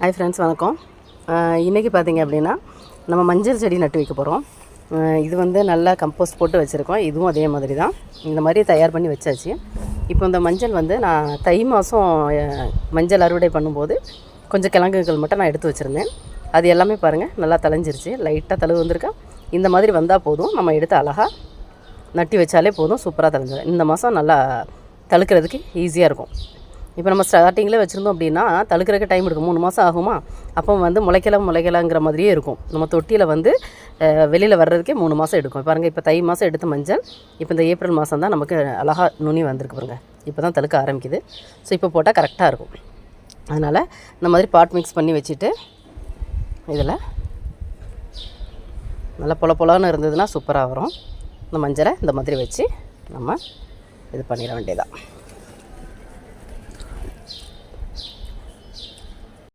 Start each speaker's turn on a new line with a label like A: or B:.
A: Hi friends, வணக்கம். இன்றைக்கி பார்த்திங்க அப்படின்னா நம்ம மஞ்சள் செடி நட்டு வைக்க போகிறோம். இது வந்து நல்லா கம்போஸ்ட் போட்டு வச்சுருக்கோம். இதுவும் அதே மாதிரி தான், இந்த மாதிரி தயார் பண்ணி வச்சாச்சு. இப்போ இந்த மஞ்சள் வந்து நான் தை மாதம் மஞ்சள் அறுவடை பண்ணும்போது கொஞ்சம் கிழங்குகள் மட்டும் நான் எடுத்து வச்சுருந்தேன். அது எல்லாமே பாருங்கள் நல்லா தளைஞ்சிருச்சு, லைட்டாக தழுவு வந்திருக்கா. இந்த மாதிரி வந்தால் போதும், நம்ம எடுத்து அழகாக நட்டி வச்சாலே போதும், சூப்பராக தளைஞ்சிடும். இந்த மாதம் நல்லா தழுக்கிறதுக்கு ஈஸியாக இருக்கும். இப்போ நம்ம ஸ்டார்டிங்கில் வச்சுருந்தோம் அப்படின்னா தழுக்கிறதுக்கு டைம் எடுக்கும், 3 மாதம் ஆகுமா. அப்போ வந்து முளைக்கலாங்கிற மாதிரியே இருக்கும். நம்ம தொட்டியில் வந்து வெளியில் வர்றதுக்கே 3 மாதம் எடுக்கும். பாருங்கள், இப்போ தை மாதம் எடுத்த மஞ்சள் இப்போ இந்த ஏப்ரல் மாதம் தான் நமக்கு அழகாக நுனி வந்திருக்கு. பாருங்க, இப்போ தான் தழுக்க ஆரம்பிக்குது. ஸோ இப்போ போட்டால் கரெக்டாக இருக்கும். அதனால் இந்த மாதிரி பாட் மிக்ஸ் பண்ணி வச்சுட்டு இதில் நல்லா பொலன்னு இருந்ததுன்னா சூப்பராக வரும். இந்த மஞ்சளை இந்த மாதிரி வச்சு நம்ம இது பண்ணிட வேண்டியதான்.